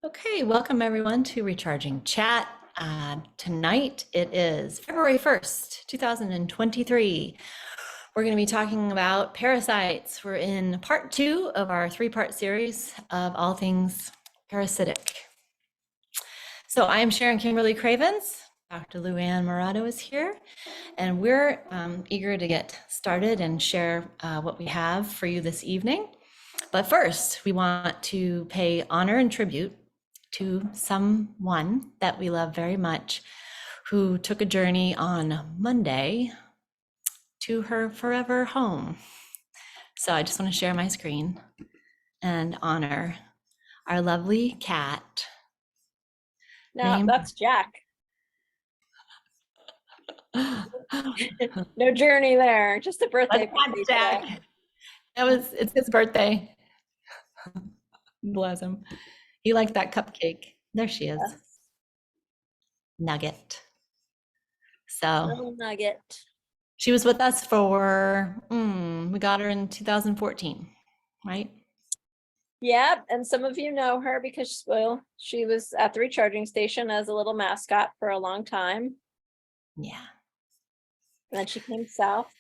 Okay, welcome everyone to Recharging Chat. Tonight it is February 1st, 2023. We're going to be talking about parasites. We're in part 2 of our 3-part series of all things parasitic. So I am Sharon Kimberly Cravens. Dr. LuAnn Moratto is here, and we're eager to get started and share what we have for you this evening. But first, we want to pay honor and tribute to someone that we love very much who took a journey on Monday to her forever home. So I just want to share my screen and honor our lovely cat. No, that's Jack. No journey there, just a birthday party Jack. today. It's his birthday. Bless him. He liked that cupcake. There she is. Yes. Nugget. So Little nugget. she was with us for, we got her in 2014, right? Yeah, and some of you know her because, well, she was at the recharging station as a little mascot for a long time. Yeah. And then she came south.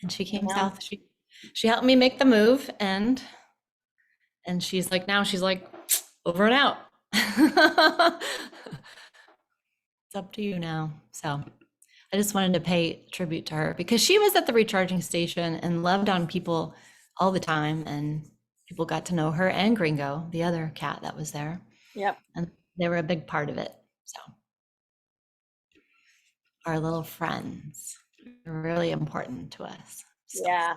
And she came south. She helped me make the move, and she's like, now she's like, over and out. It's up to you now. So I just wanted to pay tribute to her because she was at the recharging station and loved on people all the time, and people got to know her and Gringo, the other cat that was there. Yep. And they were a big part of it. So our little friends are really important to us. So. Yeah.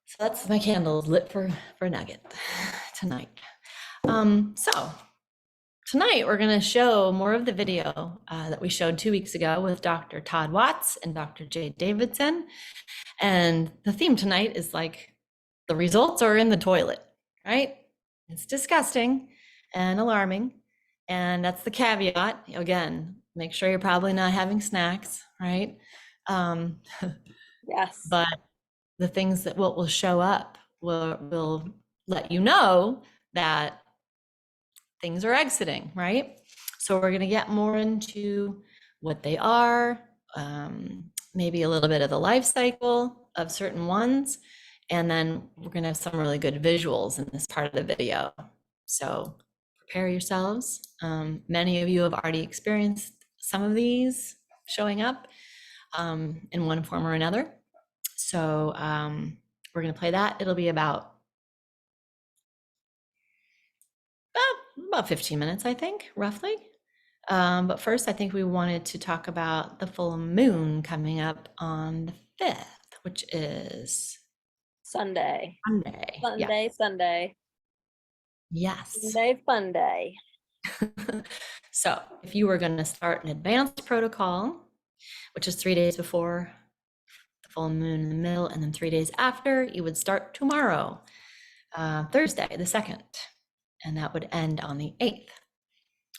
So that's my candles lit for Nugget tonight. So tonight we're going to show more of the video that we showed 2 weeks ago with Dr. Todd Watts and Dr. Jay Davidson. And the theme tonight is like the results are in the toilet, right? It's disgusting and alarming. And that's the caveat. Again, make sure you're probably not having snacks, right? Yes. But the things that will show up will let you know that things are exiting, right? So we're going to get more into what they are, maybe a little bit of the life cycle of certain ones, and then we're going to have some really good visuals in this part of the video. So prepare yourselves. Many of you have already experienced some of these showing up in one form or another. So we're going to play that. It'll be about 15 minutes, I think, roughly. But first, I think we wanted to talk about the full moon coming up on the 5th, which is Sunday. Sunday. Sunday. Yes. Sunday, fun day. So if you were going to start an advanced protocol, which is 3 days before the full moon in the middle, and then 3 days after, you would start tomorrow, Thursday, the 2nd, and that would end on the 8th.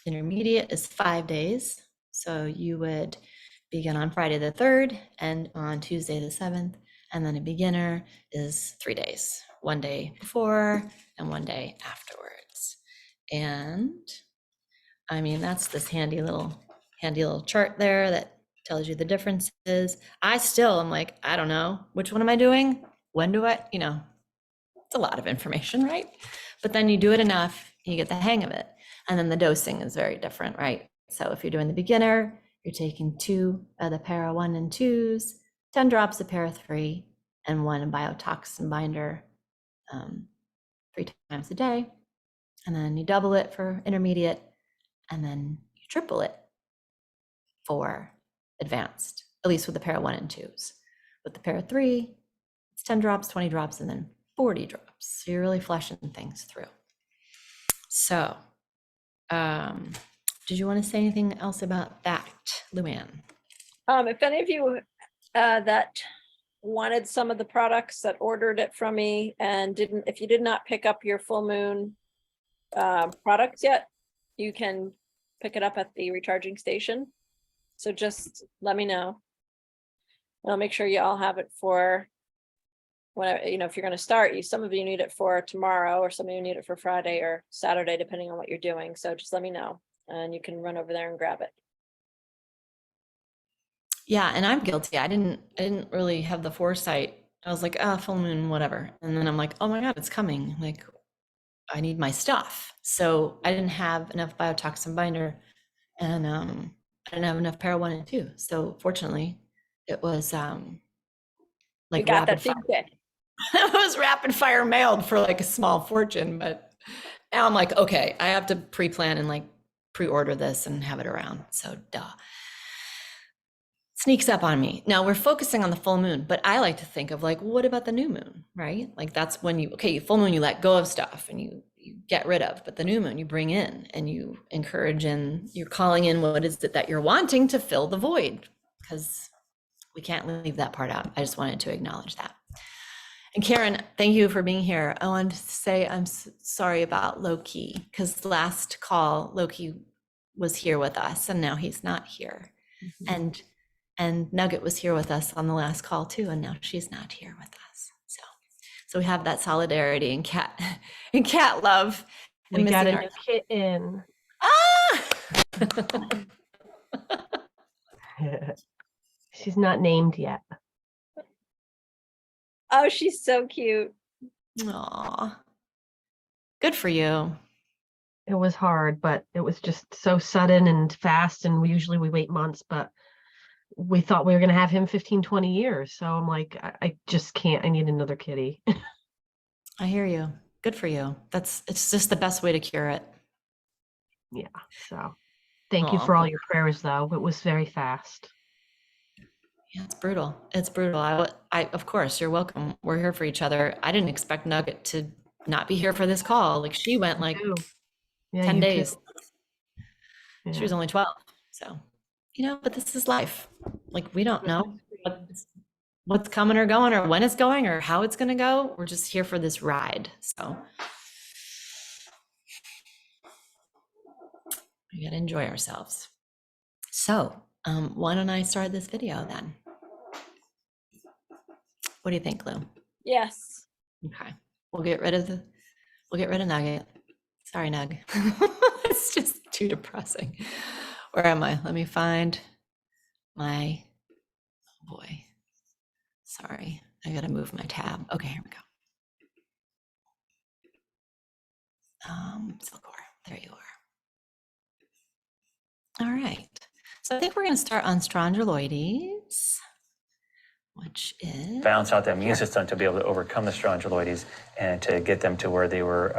Intermediate is 5 days. So you would begin on Friday the 3rd and on Tuesday the 7th. And then a beginner is 3 days, 1 day before and 1 day afterwards. And I mean, that's this handy little chart there that tells you the differences. I still am like, I don't know, which one am I doing? When do I, it's a lot of information, right? But then you do it enough, you get the hang of it. And then the dosing is very different, right? So if you're doing the beginner, you're taking 2 of the para 1 and 2s, 10 drops of para 3, and 1 biotoxin binder 3 times a day. And then you double it for intermediate, and then you triple it for advanced, at least with the para 1 and 2s. With the para 3, it's 10 drops, 20 drops, and then 40 drops. So you're really fleshing things through. So did you want to say anything else about that, LuAnn? If any of you that wanted some of the products that ordered it from me and if you did not pick up your full moon products yet, you can pick it up at the recharging station. So just let me know. I'll make sure you all have it for whenever, if you're going to start, some of you need it for tomorrow, or some of you need it for Friday or Saturday, depending on what you're doing. So just let me know and you can run over there and grab it. Yeah, and I'm guilty. I didn't really have the foresight. I was like, ah, full moon, whatever. And then I'm like, oh my God, it's coming. Like, I need my stuff. So I didn't have enough biotoxin binder, and I didn't have enough para 1 and 2. So fortunately, it was We like got rapid that fire. feedback. It was rapid fire mailed for like a small fortune, but now I'm like, okay, I have to pre-plan and like pre-order this and have it around. So duh. Sneaks up on me. Now we're focusing on the full moon, but I like to think of like, what about the new moon, right? Like that's when full moon, you let go of stuff and you get rid of, but the new moon you bring in and you encourage, and you're calling in what is it that you're wanting to fill the void, because we can't leave that part out. I just wanted to acknowledge that. And Karen, thank you for being here. I wanted to say I'm sorry about Loki, because last call Loki was here with us and now he's not here. Mm-hmm. And Nugget was here with us on the last call too, and now she's not here with us. So we have that solidarity and cat love. We got a new kitten. Ah! She's not named yet. Oh, she's so cute. Aw. Good for you. It was hard, but it was just so sudden and fast, and we wait months, but we thought we were going to have him 15, 20 years. So I'm like, I just can't. I need another kitty. I hear you. Good for you. It's just the best way to cure it. Yeah. So thank you for all your prayers, though. It was very fast. Yeah, it's brutal. It's brutal. I of course, you're welcome. We're here for each other. I didn't expect Nugget to not be here for this call. Like she went like 10 days. Yeah. She was only 12. So, but this is life. Like we don't know what's coming or going, or when it's going, or how it's going to go. We're just here for this ride. So we got to enjoy ourselves. So why don't I start this video then? What do you think, Lou? Yes. Okay. We'll get rid of Nugget. Sorry, Nug. It's just too depressing. Where am I? Let me find my, oh boy. Sorry, I gotta move my tab. Okay, here we go. Silkor, there you are. All right. So I think we're gonna start on strongyloides, which is balance out the immune system to be able to overcome the strongyloides and to get them to where they were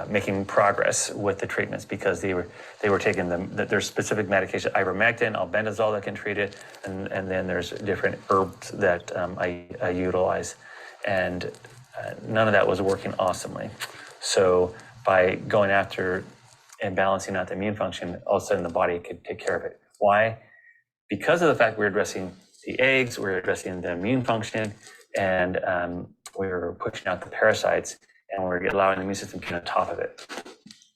making progress with the treatments, because they were taking there's specific medication, ivermectin, albendazole that can treat it, and then there's different herbs that I utilize, and none of that was working awesomely. So by going after and balancing out the immune function, all of a sudden the body could take care of it. Why? Because of the fact we're addressing the eggs, we're addressing the immune function, and we're pushing out the parasites, and we're allowing the immune system to get on top of it.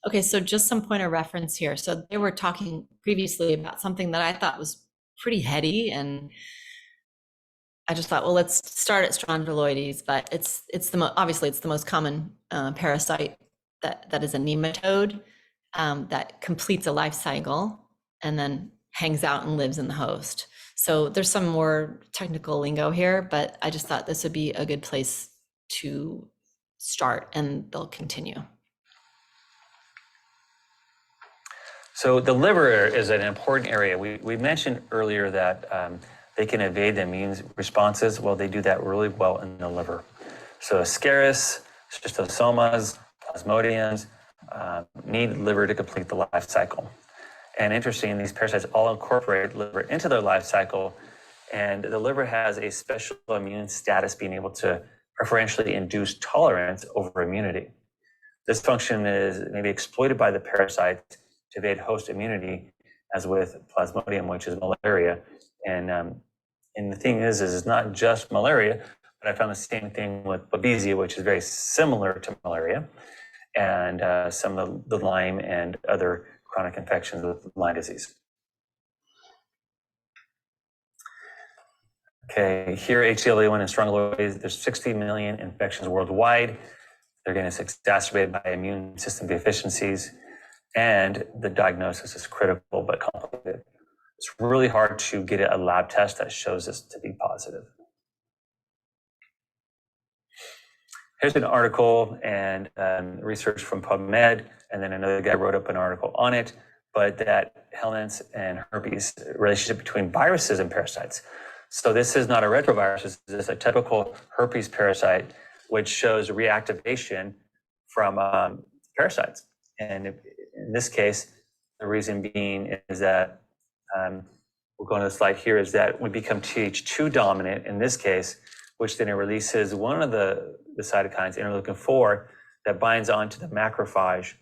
Okay, so just some point of reference here. So they were talking previously about something that I thought was pretty heady, and I just thought, well, let's start at strongyloides, but it's obviously it's the most common parasite that is a nematode that completes a life cycle and then hangs out and lives in the host. So there's some more technical lingo here, but I just thought this would be a good place to start, and they'll continue. So the liver is an important area. We mentioned earlier that they can evade the immune responses. Well, they do that really well in the liver. So Ascaris, schistosomas, plasmodiums need liver to complete the life cycle. And interesting, these parasites all incorporate liver into their life cycle, and the liver has a special immune status, being able to preferentially induce tolerance over immunity. This function is maybe exploited by the parasites to evade host immunity, as with Plasmodium, which is malaria. And the thing is it's not just malaria, but I found the same thing with Babesia, which is very similar to malaria, and some of the Lyme and other chronic infections with Lyme disease. Okay, here HCl-A1 in strong ways, there's 60 million infections worldwide. They're getting exacerbated by immune system deficiencies, and the diagnosis is critical but complicated. It's really hard to get a lab test that shows this to be positive. Here's an article and research from PubMed, and then another guy wrote up an article on it, but that helminths and herpes relationship between viruses and parasites. So this is not a retrovirus, this is a typical herpes parasite, which shows reactivation from parasites. And in this case, the reason being is that, we'll go on the slide here, is that we become Th2 dominant in this case, which then it releases one of the cytokines, interleukin-4, that binds onto the macrophage,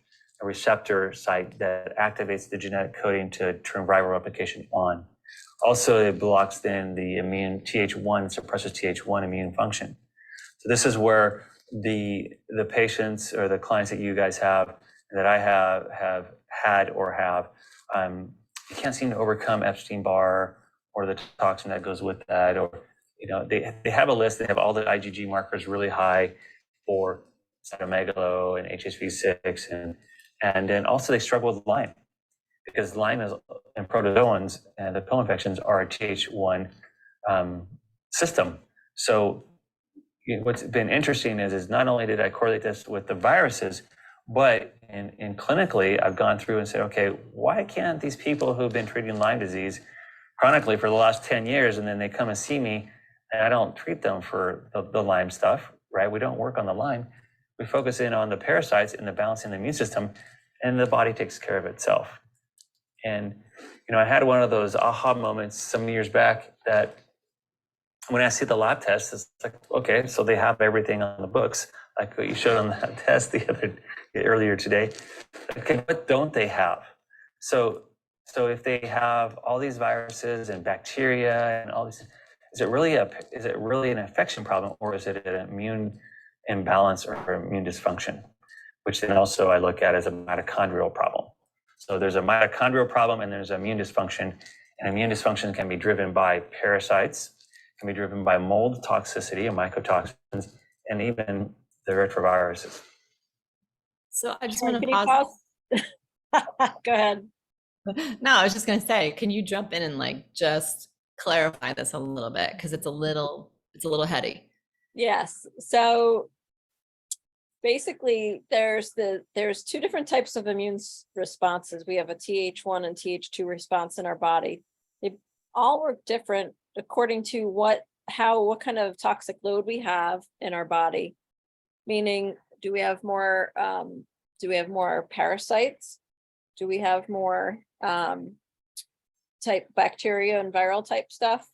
a receptor site that activates the genetic coding to turn viral replication on. Also, it blocks then the immune Th1, suppresses Th1 immune function. So this is where the patients or the clients that you guys have, that I have had or have, you can't seem to overcome Epstein-Barr or the toxin that goes with that, or they have a list. They have all the IgG markers really high for cytomegalo and HHV6, and then also they struggle with Lyme, because Lyme is and protozoans and the pill infections are a Th1 system. So what's been interesting is not only did I correlate this with the viruses, but in clinically, I've gone through and said, okay, why can't these people who've been treating Lyme disease chronically for the last 10 years, and then they come and see me, and I don't treat them for the Lyme stuff, right? We don't work on the Lyme. We focus in on the parasites and the balancing the immune system, and the body takes care of itself. And, I had one of those aha moments some years back that when I see the lab test, it's like, okay, so they have everything on the books, like what you showed on that test earlier today. Okay, what don't they have? So if they have all these viruses and bacteria and all these, is it really an infection problem, or is it an immune imbalance or immune dysfunction? Which then also I look at as a mitochondrial problem. So there's a mitochondrial problem and there's immune dysfunction, and immune dysfunction can be driven by parasites, can be driven by mold toxicity and mycotoxins, and even the retroviruses. So I just Sorry, want to can you pause. Go ahead. No, I was just going to say, can you jump in and just clarify this a little bit, because it's a little heady. Yes. So basically, there's two different types of immune responses. We have a Th1 and Th2 response in our body. They all work different according to what kind of toxic load we have in our body. Meaning, do we have more parasites? Do we have more type bacteria and viral type stuff?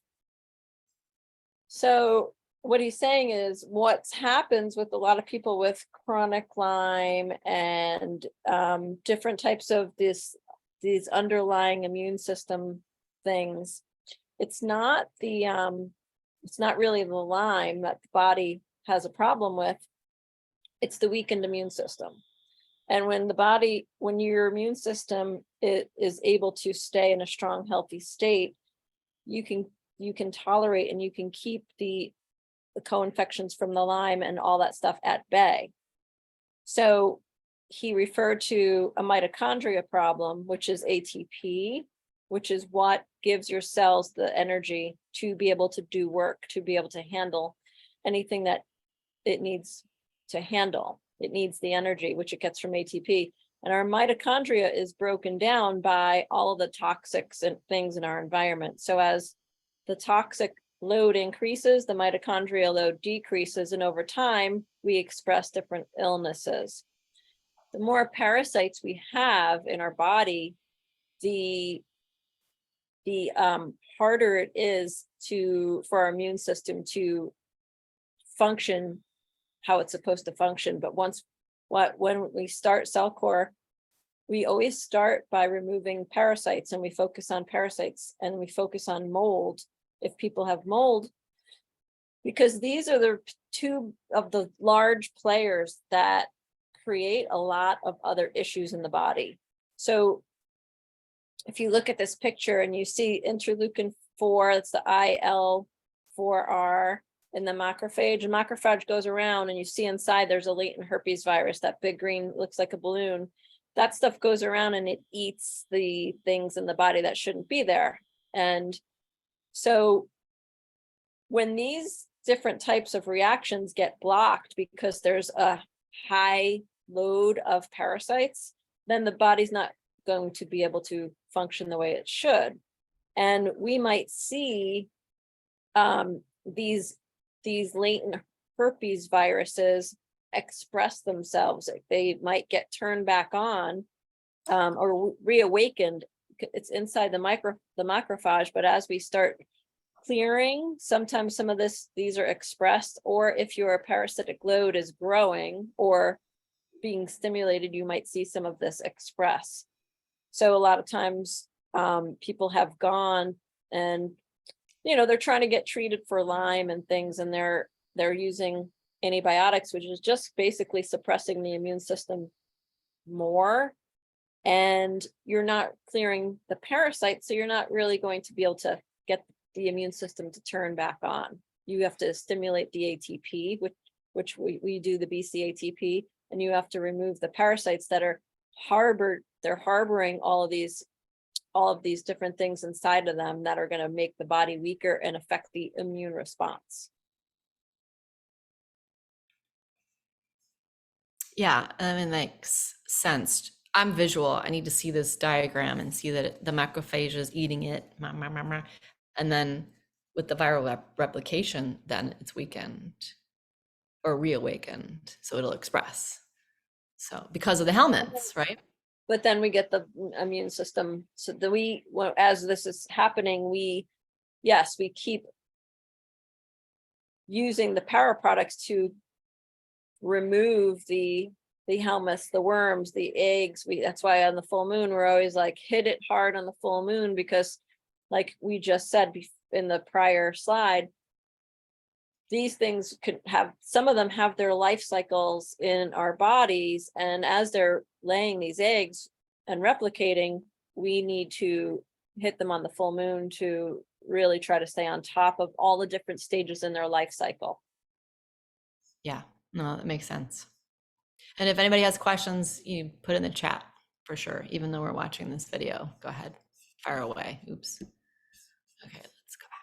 So what he's saying is what happens with a lot of people with chronic Lyme and different types of these underlying immune system things. It's not really the Lyme that the body has a problem with. It's the weakened immune system. And when your immune system is able to stay in a strong, healthy state, you can tolerate and you can keep the co-infections from the Lyme and all that stuff at bay. So he referred to a mitochondria problem, which is ATP, which is what gives your cells the energy to be able to do work, to be able to handle anything that it needs to handle. It needs the energy, which it gets from ATP. And our mitochondria is broken down by all of the toxics and things in our environment. So as the toxic load increases, the mitochondrial load decreases, and over time, we express different illnesses. The more parasites we have in our body, the harder it is for our immune system to function how it's supposed to function. But when we start CellCore, we always start by removing parasites, and we focus on parasites, and we focus on mold if people have mold, because these are the two of the large players that create a lot of other issues in the body. So if you look at this picture and you see interleukin-4, it's the in the macrophage. And macrophage goes around and you see inside there's a latent herpes virus, that big green looks like a balloon. That stuff goes around and it eats the things in the body that shouldn't be there. And so when these different types of reactions get blocked because there's a high load of parasites, then the body's not going to be able to function the way it should. And we might see these latent herpes viruses express themselves. They might get turned back on or reawakened. It's inside the macrophage, but as we start clearing, sometimes some of these are expressed, or if your parasitic load is growing or being stimulated, you might see some of this express. So a lot of times people have gone and, they're trying to get treated for Lyme and things, and they're using antibiotics, which is just basically suppressing the immune system more. And you're not clearing the parasites, so you're not really going to be able to get the immune system to turn back on. You have to stimulate the ATP, which we do the BCATP, and you have to remove the parasites that are harboring all of these different things inside of them that are going to make the body weaker and affect the immune response. Yeah, I mean, makes sense. I'm visual. I need to see this diagram and see that the macrophage is eating it. And then with the viral replication, then it's weakened or reawakened. So it'll express. So because of the helminths, right? But then we get the immune system. So as this is happening, we keep using the para products to remove the helminths, the worms, the eggs. That's why on the full moon, we're always like, hit it hard on the full moon, because like we just said in the prior slide, these things some of them have their life cycles in our bodies. And as they're laying these eggs and replicating, we need to hit them on the full moon to really try to stay on top of all the different stages in their life cycle. Yeah, no, that makes sense. And if anybody has questions, you put in the chat for sure, even though we're watching this video. Go ahead, fire away. Oops. Okay, let's go back.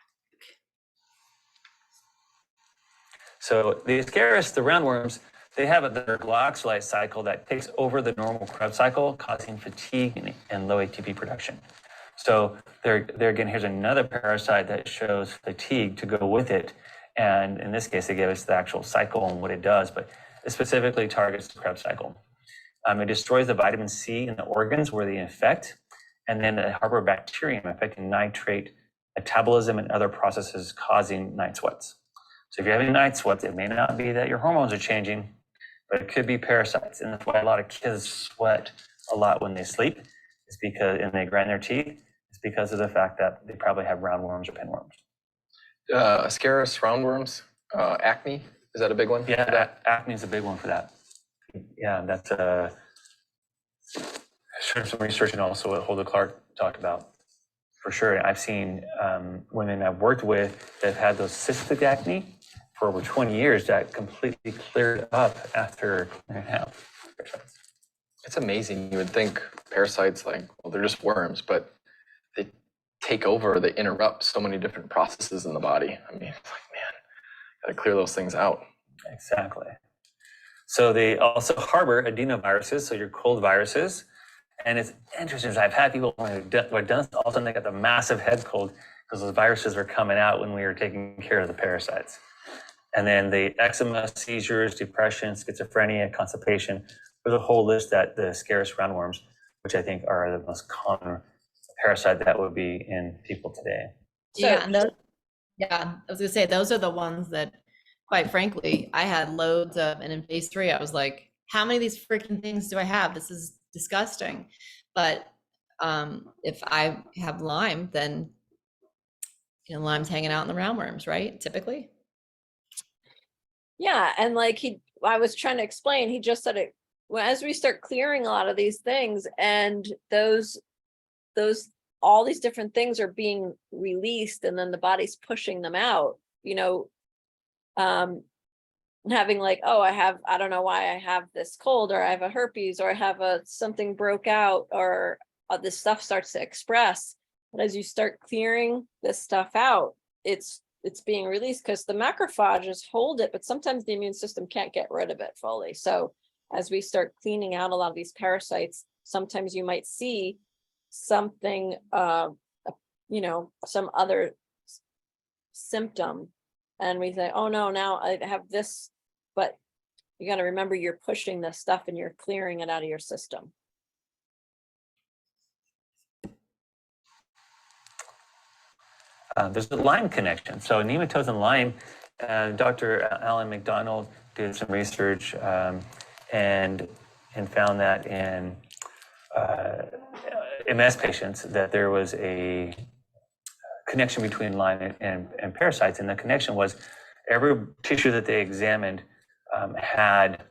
So the Ascaris, the roundworms, they have their glyoxylate cycle that takes over the normal Krebs cycle, causing fatigue and low ATP production. So there again, here's another parasite that shows fatigue to go with it. And in this case, they gave us the actual cycle and what it does, but it specifically targets the Krebs cycle. It destroys the vitamin C in the organs where they infect, and then it harbor bacterium affecting nitrate metabolism and other processes causing night sweats. So if you're having night sweats, it may not be that your hormones are changing, but it could be parasites. And that's why a lot of kids sweat a lot when they sleep, and they grind their teeth. It's because of the fact that they probably have roundworms or pinworms. Ascaris, roundworms, acne, is that a big one? Yeah, acne is a big one for that. Yeah, that's some research, and also what Hulda Clark talked about. For sure, I've seen women I've worked with that have had those cystic acne for over 20 years that completely cleared up after clearing out parasites. It's amazing. You would think parasites, they're just worms, but they take over, they interrupt so many different processes in the body. I mean, it's like, man, gotta clear those things out. Exactly. So they also harbor adenoviruses, so your cold viruses. And it's interesting, I've had people who have done all of a sudden they got the massive head cold because those viruses were coming out when we were taking care of the parasites. And then the eczema, seizures, depression, schizophrenia, constipation, there's a whole list that the Ascaris roundworms, which I think are the most common parasite that would be in people today. Yeah, I was gonna say, those are the ones that, quite frankly, I had loads of, and in phase 3, I was like, how many of these freaking things do I have? This is disgusting. But if I have Lyme, then Lyme's hanging out in the roundworms, right? Typically. Yeah, and I was trying to explain, he just said it, well, as we start clearing a lot of these things, and all these different things are being released, and then the body's pushing them out, having like, oh, I don't know why I have this cold, or I have a herpes, or I have something broke out, or this stuff starts to express. But as you start clearing this stuff out, it's being released because the macrophages hold it, but sometimes the immune system can't get rid of it fully. So as we start cleaning out a lot of these parasites, sometimes you might see something, some other symptom, and we say, oh no, now I have this. But you got to remember, you're pushing this stuff and you're clearing it out of your system. There's a Lyme connection. So nematodes and Lyme, Dr. Alan McDonald did some research and found that in MS patients that there was a connection between Lyme and parasites, and the connection was every tissue that they examined had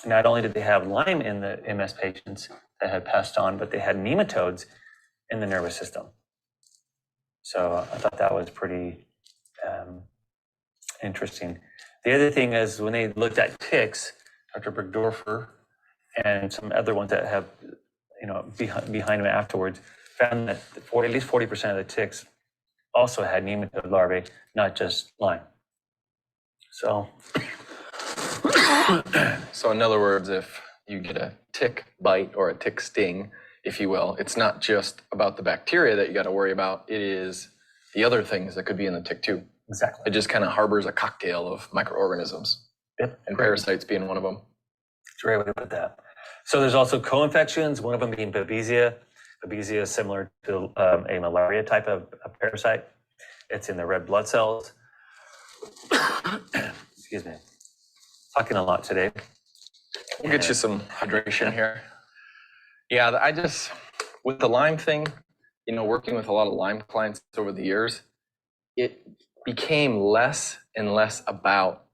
not only did they have Lyme in the MS patients that had passed on, but they had nematodes in the nervous system. So I thought that was pretty interesting. The other thing is when they looked at ticks, Dr. Bergdorfer and some other ones that have, behind them afterwards, found that at least 40% of the ticks also had nematode larvae, not just Lyme. So in other words, if you get a tick bite or a tick sting, if you will, it's not just about the bacteria that you got to worry about. It is the other things that could be in the tick too. exactly. It just kind of harbors a cocktail of microorganisms, Yep. and parasites being one of them. That's a great way to put that. So there's also co-infections, one of them being Babesia. Babesia is similar to a malaria type of parasite. It's in the red blood cells. Excuse me. Talking a lot today. We'll get you some hydration here. Yeah, with the Lyme thing, working with a lot of Lyme clients over the years, it became less and less about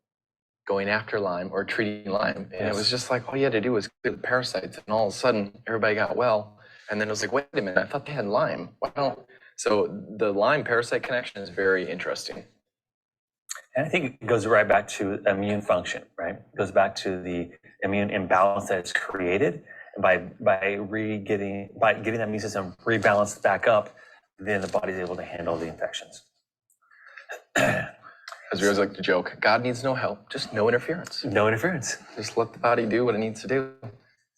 going after Lyme or treating Lyme. And it was just like, all you had to do was clear the parasites, and all of a sudden everybody got well. And then it was like, wait a minute, I thought they had Lyme. Why don't? So the Lyme parasite connection is very interesting. And I think it goes right back to immune function, right? It goes back to the immune imbalance that is created. And by getting the immune system rebalanced back up, then the body's able to handle the infections. As we always like to joke, God needs no help, just no interference. No interference. Just let the body do what it needs to do.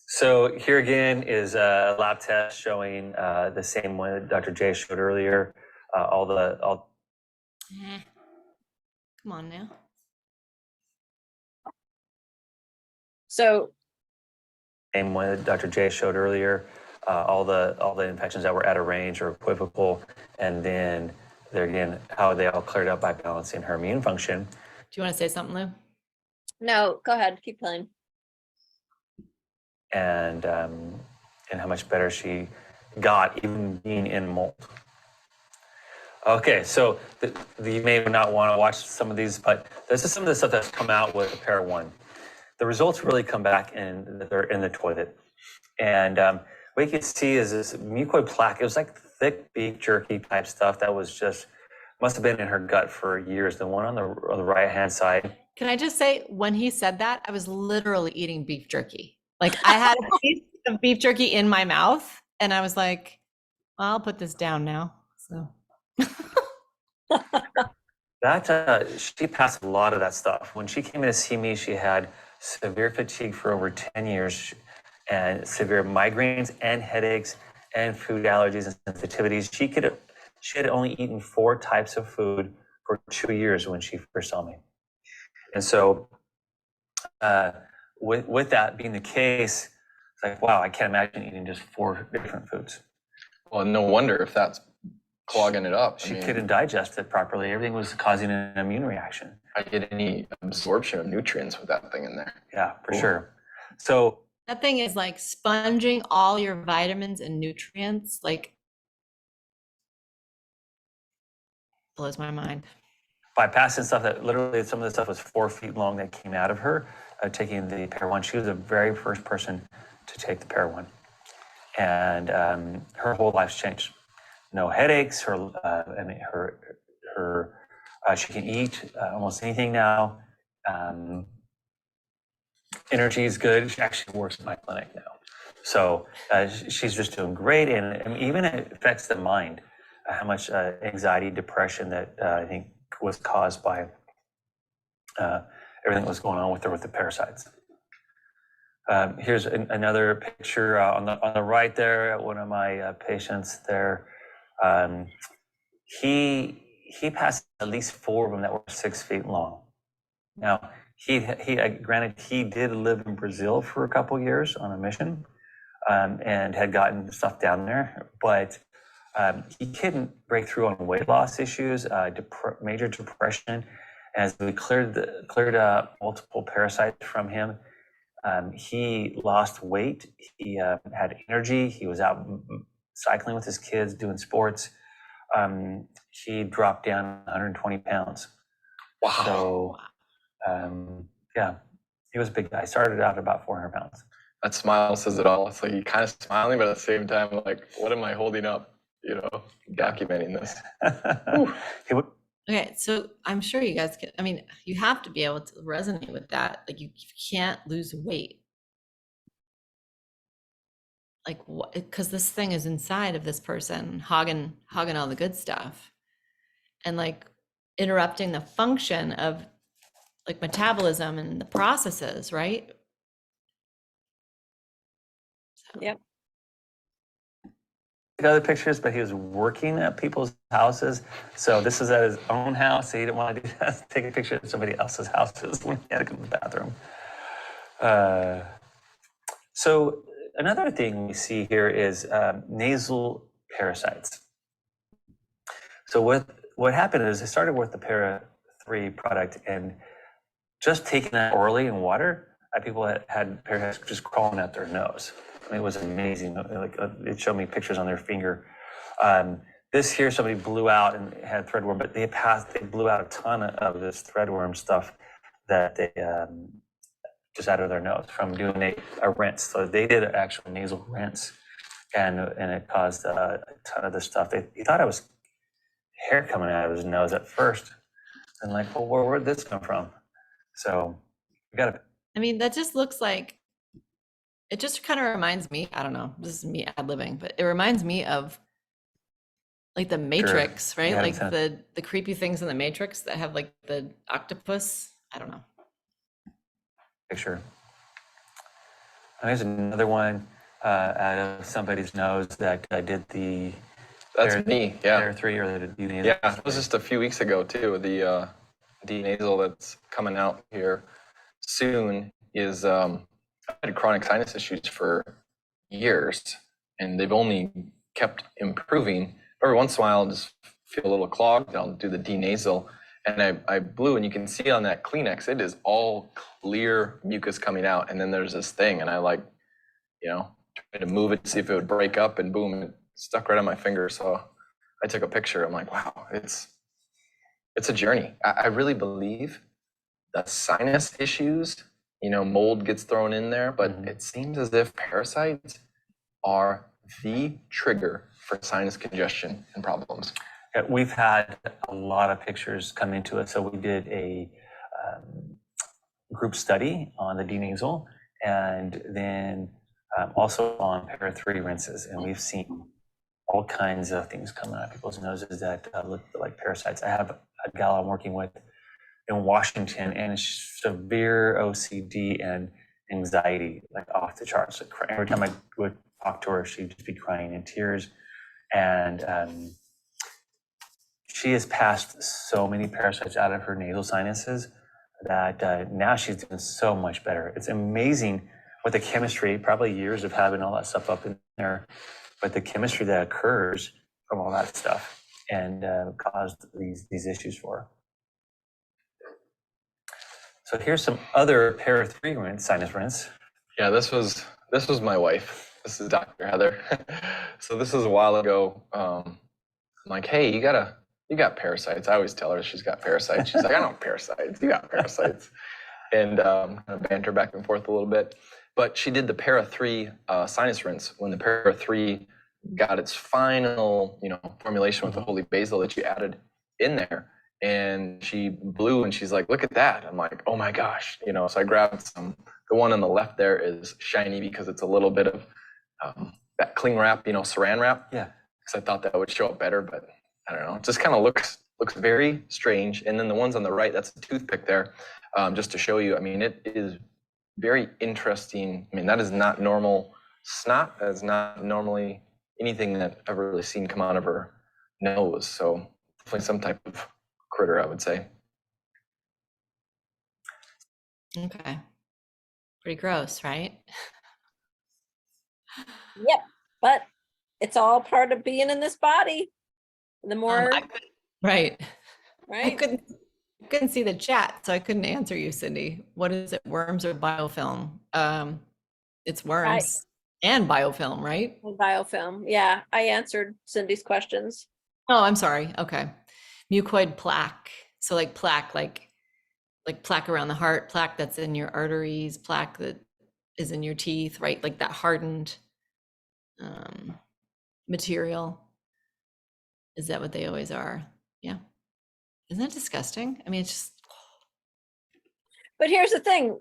So here again is a lab test showing the same one that Dr. J showed earlier. Come on now. So Same one that Dr. J showed earlier. All the infections that were at a range or equivocal, and then there again how they all cleared up by balancing her immune function. Do you want to say something, Lou? no, go ahead, keep playing. And how much better she got even being in mold. Okay, so you may not want to watch some of these, but this is some of the stuff that's come out with the Para 1. The results really come back they're in the toilet. And what you can see is this mucoid plaque. It was like thick beef jerky type stuff that was must have been in her gut for years. The one on the right-hand side. Can I just say, when he said that, I was literally eating beef jerky. Like I had a piece of beef jerky in my mouth, and I was like, I'll put this down now. So She passed a lot of that stuff. When she came in to see me, she had severe fatigue for over 10 years and severe migraines and headaches and food allergies and sensitivities. She had only eaten 4 types of food for 2 years when she first saw me. And so with that being the case, it's like, wow, I can't imagine eating just 4 different foods. Well, no wonder if that's clogging it up. She couldn't digest it properly. Everything was causing an immune reaction. I get any absorption of nutrients with that thing in there. Yeah, for sure. So that thing is like sponging all your vitamins and nutrients, like blows my mind. by passing stuff that literally some of the stuff was 4 feet long that came out of her, taking the Para 1. She was the very first person to take the Para 1. And her whole life's changed. No headaches, her She can eat almost anything now. Energy is good. She actually works in my clinic now. So she's just doing great. And even it affects the mind, how much anxiety, depression that I think was caused by everything that was going on with her with the parasites. Here's another picture on the right there. One of my patients there. He passed at least 4 of them that were 6 feet long. Now he granted he did live in Brazil for a couple years on a mission, and had gotten stuff down there, but he couldn't break through on weight loss issues, major depression. As we cleared up multiple parasites from him, he lost weight. He had energy. He was out cycling with his kids, doing sports. He dropped down 120 pounds. Wow. So, yeah, he was a big guy. Started out about 400 pounds. That smile says it all. It's like you kind of smiling, but at the same time, like, what am I holding up? You know, documenting this. He would. Okay, so I'm sure you guys can, I mean, you have to be able to resonate with that. Like you can't lose weight. Like what, because this thing is inside of this person, hogging all the good stuff. And like interrupting the function of like metabolism and the processes, right? So. Yep. Other pictures, but he was working at people's houses. So this is at his own house. So he didn't want to do that, take a picture of somebody else's houses when he had to go to the bathroom. So another thing we see here is nasal parasites. So what happened is it started with the Para 3 product, and just taking that orally in water, people had parasites just crawling out their nose. I mean, it was amazing. Like it showed me pictures on their finger. This here, somebody blew out and had threadworm, but they blew out a ton of this threadworm stuff that they just out of their nose from doing a rinse. So they did an actual nasal rinse, and it caused a ton of this stuff. He thought it was hair coming out of his nose at first, and like, well, where'd this come from? So we got to. I mean, that just looks like. It just kind of reminds me, I don't know, this is me ad-libbing, but it reminds me of like the Matrix, right? Yeah, like the creepy things in the Matrix that have like the octopus. I don't know. Picture. Here's another one out of somebody's nose that did the. That's me, yeah. Para 3 or the DNA. Yeah, it was just a few weeks ago too. The D-nasal that's coming out here soon is. I had chronic sinus issues for years, and they've only kept improving. Every once in a while, I'll just feel a little clogged. I'll do the D-nasal, and I blew, and you can see on that Kleenex, it is all clear mucus coming out. And then there's this thing, and I tried to move it to see if it would break up, and boom, it stuck right on my finger. So I took a picture. I'm like, wow, it's a journey. I really believe that sinus issues, mold gets thrown in there, but it seems as if parasites are the trigger for sinus congestion and problems. Yeah, we've had a lot of pictures come into it. So we did a group study on the D-nasal, and then also on Para 3 rinses, and we've seen all kinds of things coming out of people's noses that look like parasites. I have a gal I'm working with in Washington, and severe OCD and anxiety, like off the charts. Like every time I would talk to her, she'd just be crying in tears. And she has passed so many parasites out of her nasal sinuses that now she's doing so much better. It's amazing what the chemistry, probably years of having all that stuff up in there, but the chemistry that occurs from all that stuff and caused these issues for her. So here's some other Para 3 sinus rinse. Yeah, this was my wife. This is Dr. Heather. So this is a while ago. I'm like, hey, you got parasites. I always tell her she's got parasites. She's like, I don't have parasites. You got parasites. And kind of banter back and forth a little bit. But she did the Para 3 sinus rinse when the Para 3 got its final, formulation with the holy basil that you added in there. and she blew and she's like, look at that. I'm like, oh my gosh, so I grabbed some. The one on the left there is shiny because it's a little bit of that cling wrap, saran wrap. Yeah. Because I thought that would show up better, but I don't know. It just kind of looks very strange. And then the ones on the right, that's a toothpick there, just to show you. I mean, it is very interesting. I mean, that is not normal snot. That is not normally anything that I've really seen come out of her nose. So definitely some type of critter, I would say. Okay. Pretty gross, right? Yep, but it's all part of being in this body. The more, Right. I right? couldn't see the chat, so I couldn't answer you, Cindy. What is it, worms or biofilm? It's worms and biofilm, right? Biofilm. Yeah, I answered Cindy's questions. Oh, I'm sorry. Okay. Mucoid plaque. So like plaque, like plaque around the heart, plaque that's in your arteries, plaque that is in your teeth, right? Like that hardened material. Is that what they always are? Yeah. Isn't that disgusting? I mean, it's just, But here's the thing,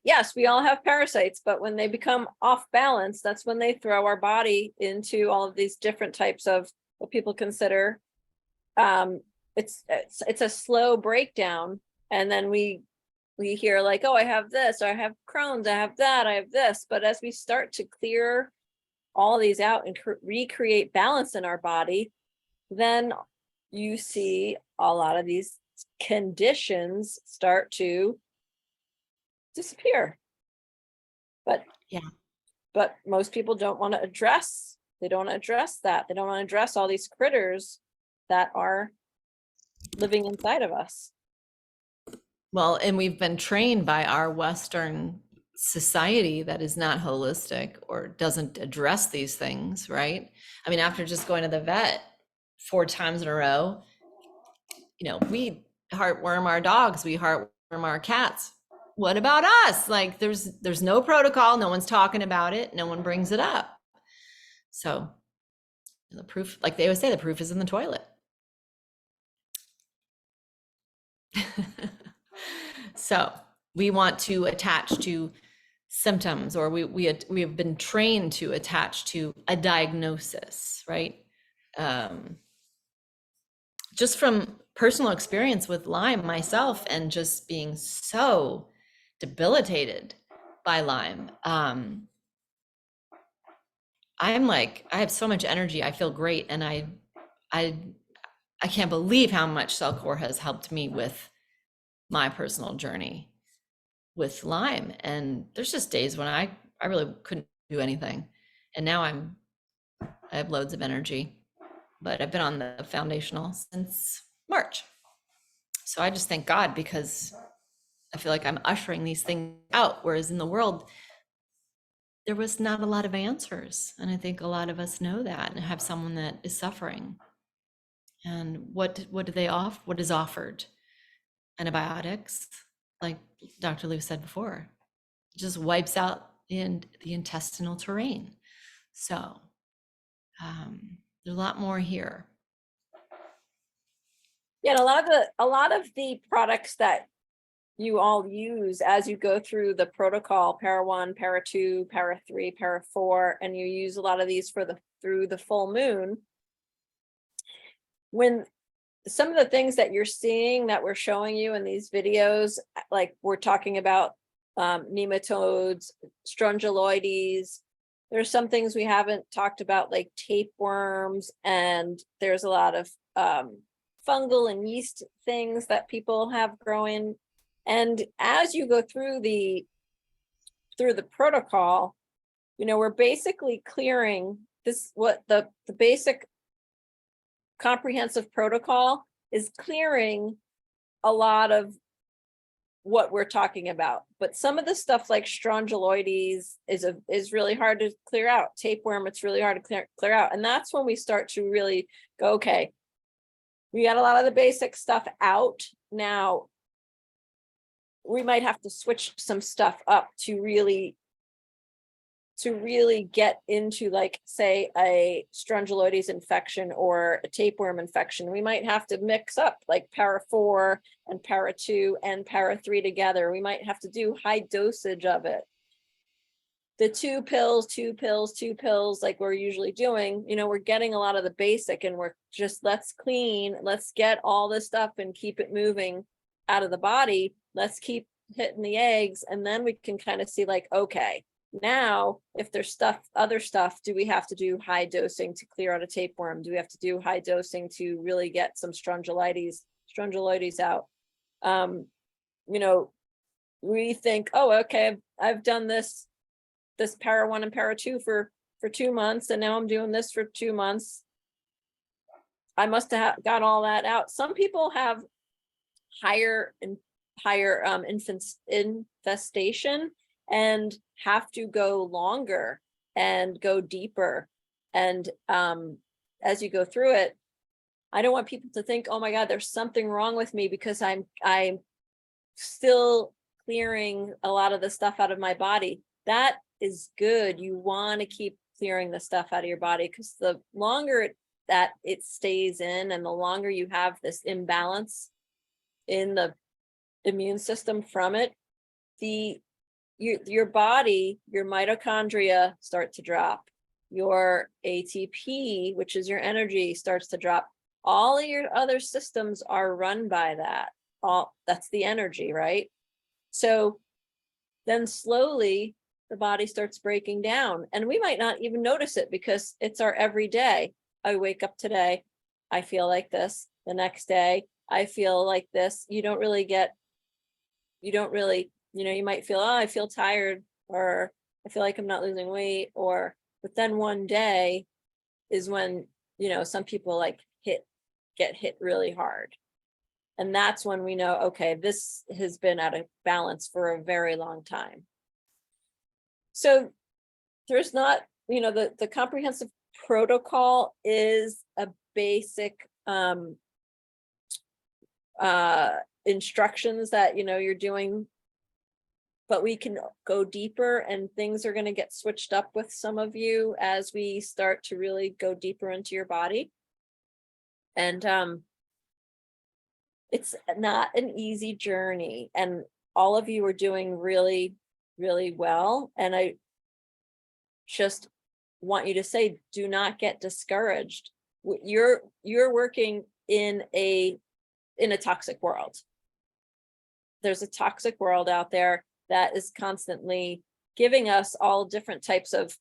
yes, we all have parasites, but when they become off balance, that's when they throw our body into all of these different types of what people consider, it's a slow breakdown. And then we hear like, oh, I have this, or I have Crohn's, I have that, I have this. But as we start to clear all these out and recreate balance in our body, then you see a lot of these conditions start to disappear. But yeah. but most people don't want to address, they don't address that. They don't want to address all these critters that are living inside of us. Well, and we've been trained by our Western society that is not holistic or doesn't address these things, right? I mean, after just going to the vet 4 times in a row, we heartworm our dogs, we heartworm our cats. What about us? Like there's no protocol, no one's talking about it, no one brings it up. So the proof, like they always say, the proof is in the toilet. So we want to attach to symptoms, or we have been trained to attach to a diagnosis, right? Just from personal experience with Lyme myself, and just being so debilitated by Lyme. I'm like, I have so much energy. I feel great. And I can't believe how much Cellcore has helped me with my personal journey with Lyme. And there's just days when I really couldn't do anything. And now I have loads of energy, but I've been on the foundational since March. So I just thank God, because I feel like I'm ushering these things out. Whereas in the world, there was not a lot of answers. And I think a lot of us know that and have someone that is suffering. And what do they offer? What is offered? Antibiotics, like Dr. Lou said before, just wipes out the intestinal terrain. So there's a lot more here. Yeah, and a lot of the products that you all use as you go through the protocol, para 1, para 2, para 3, para 4, and you use a lot of these through the full moon. When some of the things that you're seeing that we're showing you in these videos, like we're talking about nematodes, strongyloides, there's some things we haven't talked about, like tapeworms, and there's a lot of fungal and yeast things that people have growing. And as you go through the protocol, we're basically clearing this, what the basic comprehensive protocol is clearing a lot of what we're talking about. But some of the stuff like strongyloides is really hard to clear out. Tapeworm, it's really hard to clear out. And that's when we start to really go, okay, we got a lot of the basic stuff out. Now we might have to switch some stuff up to really to really get into, like, say, a strongyloides infection or a tapeworm infection, we might have to mix up like para 4 and para 2 and para 3 together. We might have to do high dosage of it. The 2 pills, 2 pills, 2 pills, like we're usually doing, we're getting a lot of the basic, and we're just, let's clean, let's get all this stuff and keep it moving out of the body. Let's keep hitting the eggs. And then we can kind of see, like, okay, now if there's other stuff, do we have to do high dosing to clear out a tapeworm? Do we have to do high dosing to really get some strongyloides out? We think, oh, okay, I've done this para 1 and para 2 for 2 months, and now I'm doing this for 2 months. I must have got all that out. Some people have higher infestation and have to go longer and go deeper. And as you go through it, I don't want people to think, oh my God, there's something wrong with me because I'm still clearing a lot of the stuff out of my body. That is good. You want to keep clearing the stuff out of your body, because the longer that it stays in, and the longer you have this imbalance in the immune system from it, your body, your mitochondria start to drop. Your ATP, which is your energy, starts to drop. All of your other systems are run by that. That's the energy, right? So then slowly the body starts breaking down, and we might not even notice it because it's our everyday. I wake up today, I feel like this. The next day, I feel like this. You might feel, oh, I feel tired, or I feel like I'm not losing weight, but then one day is when, some people get hit really hard. And that's when we know, okay, this has been out of balance for a very long time. So there's not, the comprehensive protocol is a basic instructions that, you're doing, but we can go deeper, and things are going to get switched up with some of you as we start to really go deeper into your body. And it's not an easy journey, and all of you are doing really, really well. And I just want you to say, do not get discouraged. You're working in a toxic world. There's a toxic world out there that is constantly giving us all different types of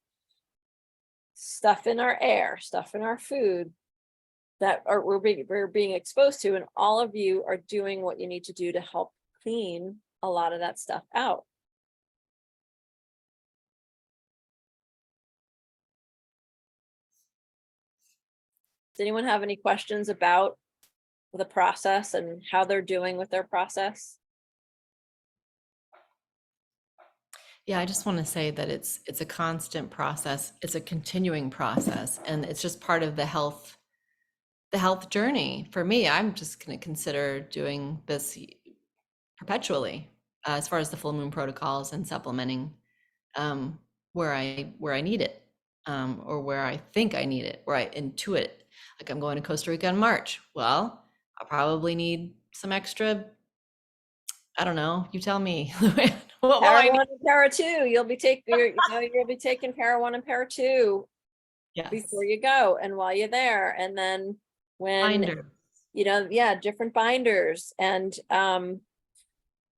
stuff in our air, stuff in our food that we're being exposed to, and all of you are doing what you need to do to help clean a lot of that stuff out. Does anyone have any questions about the process and how they're doing with their process? Yeah, I just want to say that it's a constant process. It's a continuing process, and it's just part of the health journey. For me, I'm just going to consider doing this perpetually, as far as the full moon protocols and supplementing where I need it, or where I think I need it, where I intuit it. Like, I'm going to Costa Rica in March. Well, I'll probably need some extra, I don't know, you tell me. What will I Para need? 1 and para 2, you'll be taking para 1 and para 2 Yes. before you go and while you're there. And then when, Binder. different binders. And,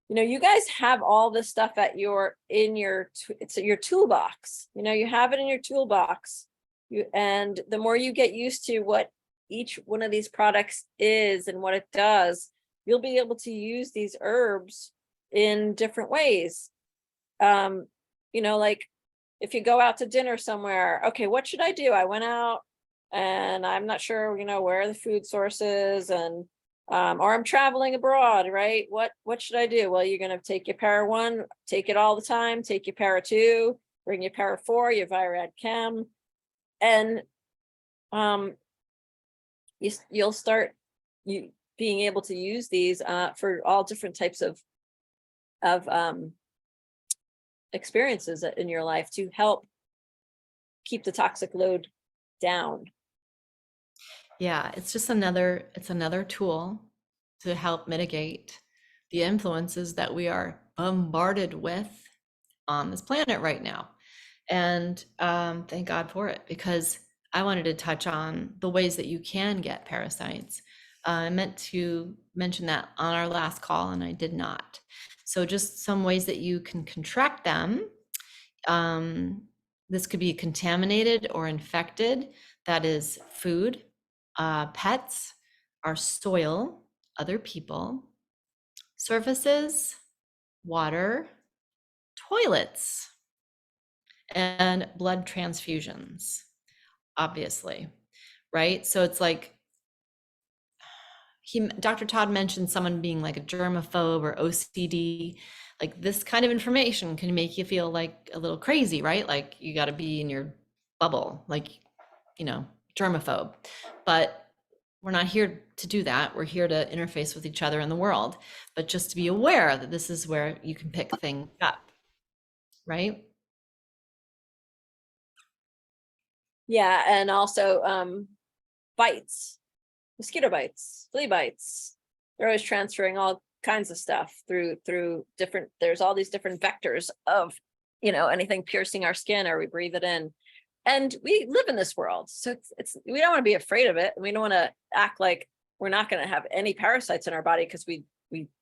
you guys have all this stuff at it's your toolbox. You have it in your toolbox. And the more you get used to what each one of these products is and what it does, you'll be able to use these herbs in different ways. Like if you go out to dinner somewhere, okay, what should I do? I went out and I'm not sure, where the food source is, and or I'm traveling abroad, right? What should I do? Well, you're going to take your para 1, take it all the time, take your para 2, bring your para 4, your Virad Chem, and you'll start being able to use these for all different types of experiences in your life to help keep the toxic load down. Yeah, it's just another tool to help mitigate the influences that we are bombarded with on this planet right now. And thank God for it, because I wanted to touch on the ways that you can get parasites. I meant to mention that on our last call and I did not. So just some ways that you can contract them. This could be contaminated or infected. That is food, pets, our soil, other people, surfaces, water, toilets, and blood transfusions, obviously, right? So it's like Dr. Todd mentioned someone being like a germaphobe or OCD. Like this kind of information can make you feel like a little crazy, right? Like you got to be in your bubble, like, germaphobe. But we're not here to do that. We're here to interface with each other in the world, but just to be aware that this is where you can pick things up, right? Yeah, and also bites, mosquito bites, flea bites. They're always transferring all kinds of stuff through different, there's all these different vectors of, anything piercing our skin or we breathe it in. And we live in this world. So it's we don't want to be afraid of it. We don't want to act like we're not going to have any parasites in our body, because we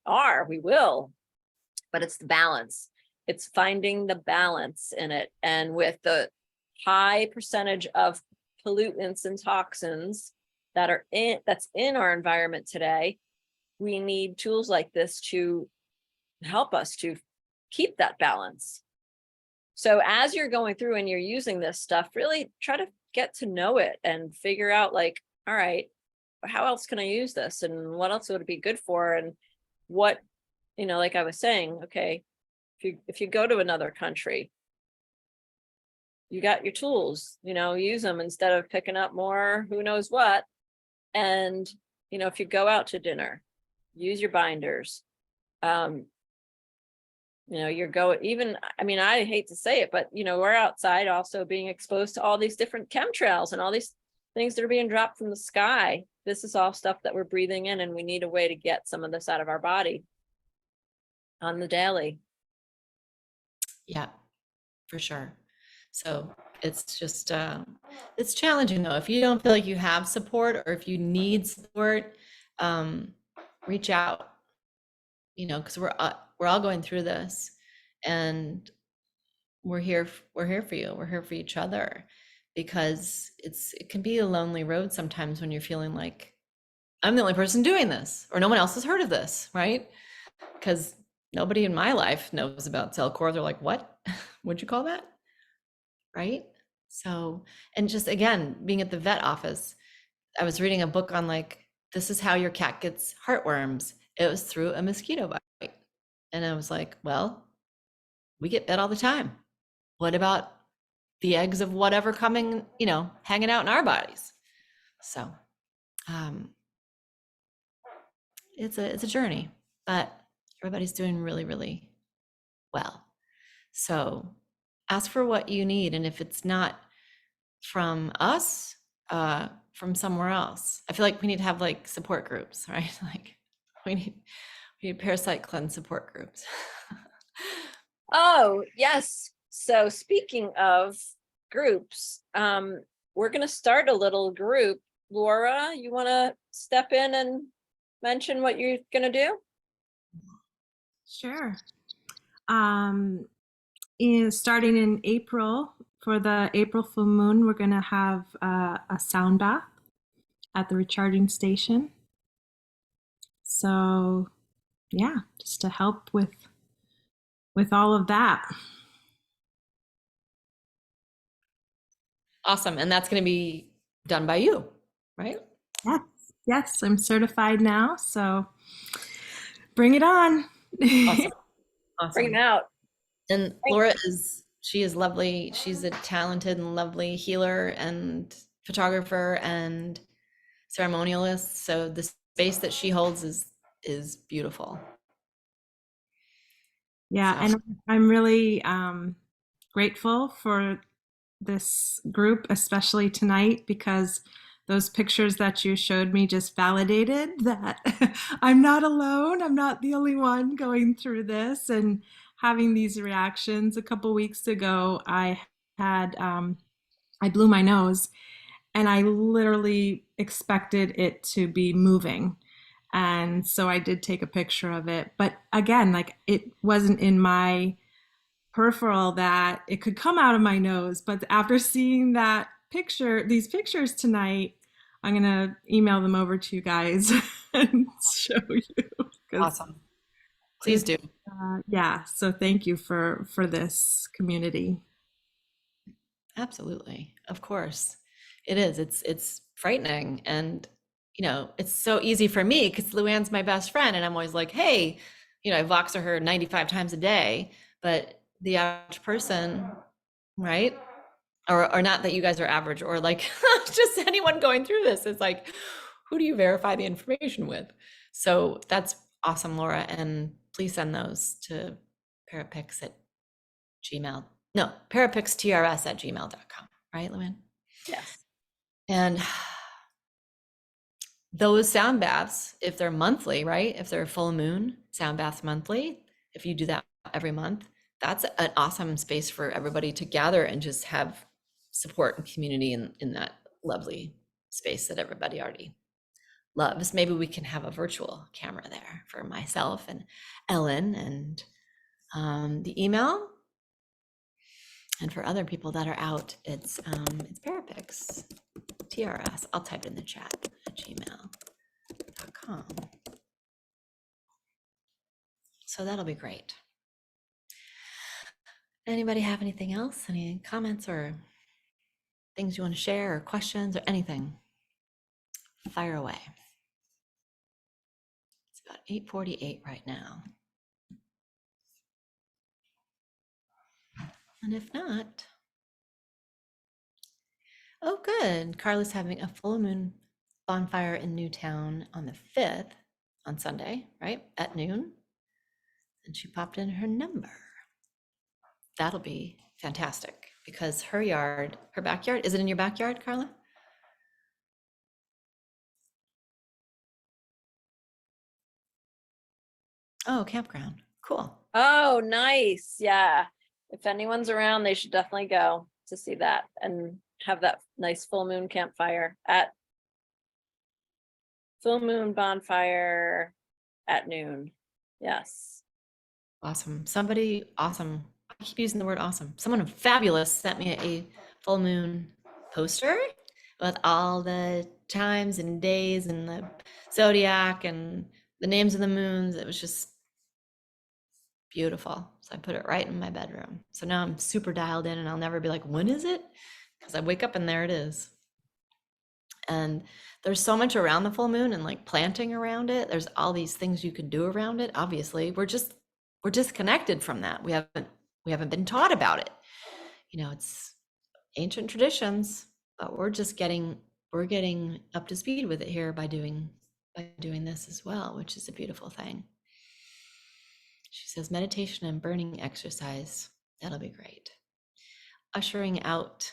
will. But it's the balance. It's finding the balance in it. And with the high percentage of pollutants and toxins that's in our environment today, we need tools like this to help us to keep that balance. So as you're going through and you're using this stuff, really try to get to know it and figure out, like, all right, how else can I use this, and what else would it be good for, and what, like I was saying, okay, if you go to another country, you got your tools, use them instead of picking up more who knows what. And if you go out to dinner, use your binders. I hate to say it, but we're outside also being exposed to all these different chemtrails and all these things that are being dropped from the sky. This is all stuff that we're breathing in, and we need a way to get some of this out of our body on the daily. Yeah, for sure. So it's just, it's challenging though. If you don't feel like you have support, or if you need support, reach out, because we're all going through this, and we're here for you. We're here for each other, because it can be a lonely road sometimes when you're feeling like I'm the only person doing this, or no one else has heard of this, right? Because nobody in my life knows about Cellcore. They're like, what? What'd you call that? Right? So, and just again, being at the vet office, I was reading a book on like, this is how your cat gets heartworms. It was through a mosquito bite. And I was like, well, we get bit all the time. What about the eggs of whatever coming, hanging out in our bodies? So, it's a journey, but everybody's doing really, really well. So ask for what you need. And if it's not from us, from somewhere else. I feel like we need to have like support groups, right? Like we need parasite cleanse support groups. Oh, yes. So speaking of groups, we're going to start a little group. Laura, you want to step in and mention what you're going to do? Sure. Starting in April, for the April full moon, we're going to have a sound bath at the recharging station. So, yeah, just to help with all of that. Awesome. And that's going to be done by you, right? Yes, I'm certified now. So bring it on. Awesome. Bring them out. And Laura she is lovely. She's a talented and lovely healer and photographer and ceremonialist. So the space that she holds is beautiful. Yeah, So. and I'm really grateful for this group, especially tonight, because those pictures that you showed me just validated that I'm not alone. I'm not the only one going through this and having these reactions. A couple weeks ago, I blew my nose, and I literally expected it to be moving. And so I did take a picture of it. But again, like, it wasn't in my peripheral that it could come out of my nose. But after seeing these pictures tonight, I'm going to email them over to you guys and show you. Awesome. Please do. Yeah. So thank you for this community. Absolutely. Of course. It is. It's frightening. And, you know, it's so easy for me because LuAnn's my best friend. And I'm always like, hey, you know, I Voxer her 95 times a day. But the average person, right? Or not that you guys are average, or like just anyone going through this is like, who do you verify the information with? So that's awesome, Laura. And please send those to parapix@gmail. No, parapixtrs@gmail.com, right, LuAnn? Yes. And those sound baths, if they're monthly, right? If they're full moon sound baths monthly, if you do that every month, that's an awesome space for everybody to gather and just have support and community in that lovely space that everybody already loves. Maybe we can have a virtual camera there for myself and Ellen, and the email. And for other people that are out, it's Parapix TRS. I'll type it in the chat at gmail.com. So that'll be great. Anybody have anything else? Any comments or things you want to share or questions or anything? Fire away. It's about 8:48 right now. And if not, oh good. Carla's having a full moon bonfire in Newtown on the 5th on Sunday, right? At noon. And she popped in her number. That'll be fantastic because her backyard, is it in your backyard, Carla? Oh, campground. Cool. Oh, nice. Yeah. If anyone's around, they should definitely go to see that and have that nice full moon campfire at full moon bonfire at noon. Yes. Awesome. Somebody awesome. I keep using the word awesome. Someone fabulous sent me a full moon poster with all the times and days and the zodiac and the names of the moons. It was just beautiful. So I put it right in my bedroom. So now I'm super dialed in and I'll never be like, when is it? Because I wake up and there it is. And there's so much around the full moon and like planting around it. There's all these things you can do around it. Obviously, we're disconnected from that. We haven't been taught about it. You know, it's ancient traditions, but we're getting up to speed with it here by doing this as well, which is a beautiful thing. She says meditation and burning exercise. That'll be great. Ushering out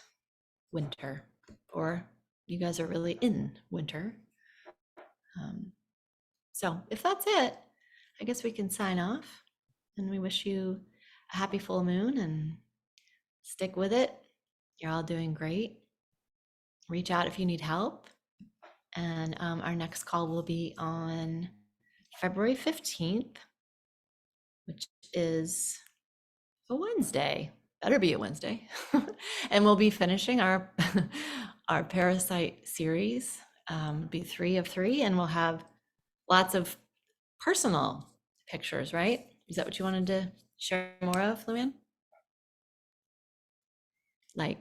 winter, or you guys are really in winter. So if that's it, I guess we can sign off, and we wish you a happy full moon and stick with it. You're all doing great. Reach out if you need help. And our next call will be on February 15th, which is a Wednesday. Better be a Wednesday. And we'll be finishing our our Parasite series. Be 3 of 3, and we'll have lots of personal pictures, right? Is that what you wanted to share more of, LuAnn? Like,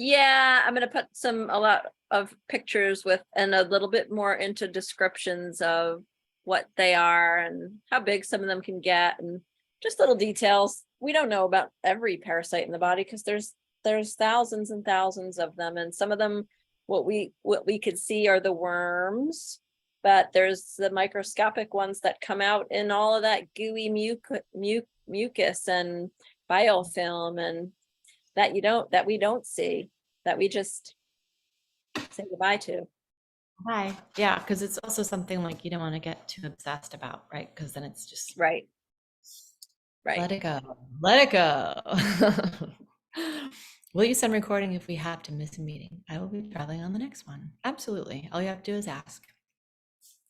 Yeah, I'm gonna put a lot of pictures with and a little bit more into descriptions of what they are and how big some of them can get and just little details. We don't know about every parasite in the body because there's thousands and thousands of them, and some of them what we could see are the worms, but there's the microscopic ones that come out in all of that gooey mucus and biofilm, and that we don't see, that we just say goodbye to. Hi. Yeah, because it's also something like you don't want to get too obsessed about, right? Because then it's just Right. let it go. Let it go. Will you send recording if we have to miss a meeting? I will be traveling on the next one. Absolutely. All you have to do is ask.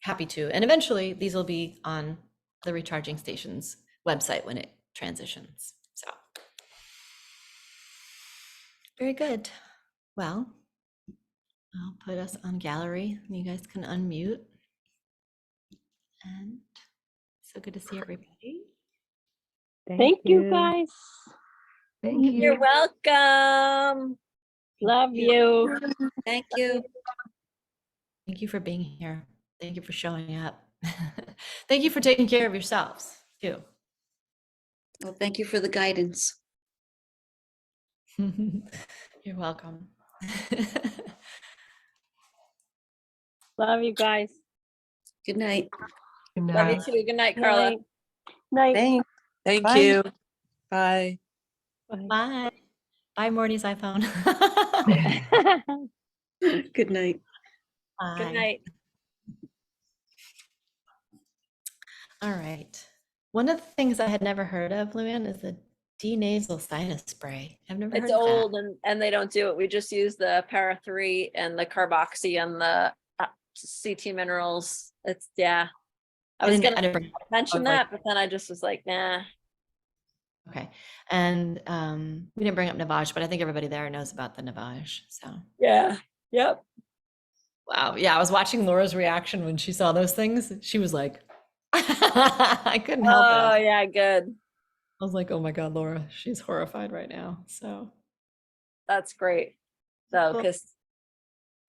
Happy to. And eventually these will be on the recharging station's website when it transitions. So very good. Well, I'll put us on gallery. You guys can unmute. And so good to see everybody. Thank you guys. Thank you. You're welcome. Love you. Thank you. Thank you for being here. Thank you for showing up. Thank you for taking care of yourselves too. Well, thank you for the guidance. You're welcome. Love you guys. Good night. Good Love you night. too. Good night, Carla. Thank Bye. you. Bye. Bye. Bye, Morty's iPhone. Good night. Bye. Good night. All right. One of the things I had never heard of, LuAnn, is the denasal sinus spray. I've never It's heard of that. old and they don't do it. We just use the para 3 and the carboxy and the CT minerals. It's yeah. I was gonna mention that, but then I just was like, nah. Okay. And we didn't bring up Navage, but I think everybody there knows about the Navage. So Yeah. Yep. wow. Yeah, I was watching Laura's reaction when she saw those things. She was like, I couldn't help it. Oh yeah, good. I was like, oh my God, Laura, she's horrified right now. So That's great. So Cool. because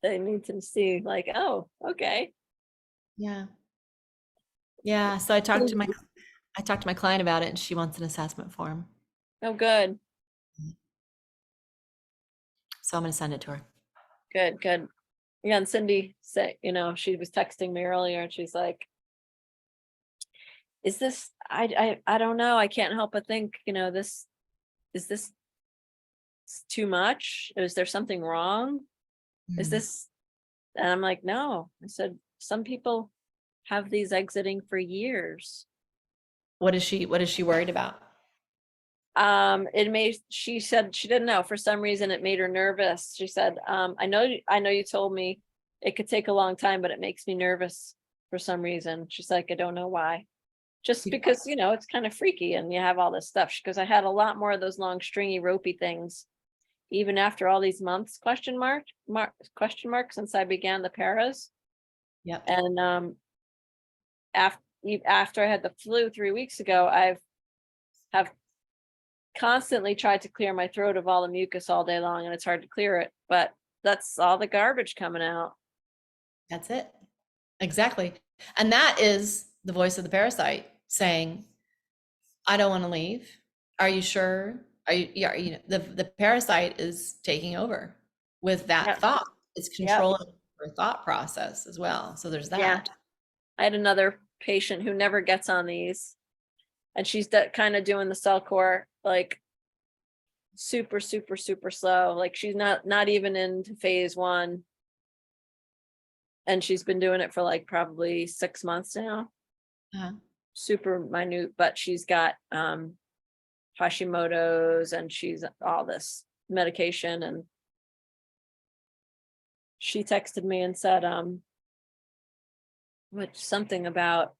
they need to see like, oh, okay. yeah. Yeah. So I talked to my client about it and she wants an assessment form. Oh, good. So I'm gonna send it to her. Good, good. Yeah, and Cindy said, she was texting me earlier and she's like, is this, I don't know. I can't help but think, is this too much? Is there something wrong? Is Mhm. this, and I'm like, no. I said, some people have these exiting for years. What is she worried about? She said she didn't know, for some reason it made her nervous. She said, I know you told me it could take a long time, but it makes me nervous for some reason. She's like, I don't know why. Just Yeah. because, it's kind of freaky and you have all this stuff. She goes, I had a lot more of those long stringy ropey things, even after all these months, question mark since I began the paras. Yep. And after I had the flu 3 weeks ago, have constantly tried to clear my throat of all the mucus all day long, and it's hard to clear it, but that's all the garbage coming out. That's it. Exactly. And that is the voice of the parasite saying, I don't want to leave. Are you sure? Are you, yeah, the parasite is taking over with that Yep. thought. It's controlling her thought process as well. So there's that. Yeah. I had another patient who never gets on these, and she's kind of doing the cell core like super, super, super slow. Like she's not even into phase 1. And she's been doing it for like probably 6 months now. Uh-huh. Super minute, but she's got Hashimoto's and she's all this medication. And she texted me and said, something about,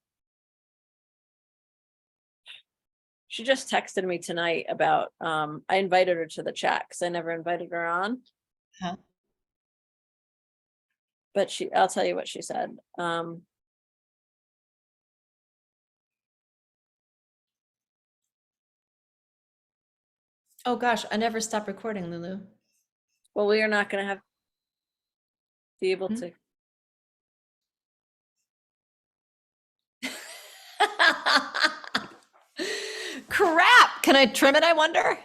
she just texted me tonight about, I invited her to the chat because I never invited her on. Uh-huh. But I'll tell you what she said. Oh gosh, I never stopped recording, Lulu. Well, we are not going to be able Hmm? to. Crap! Can I trim it, I wonder?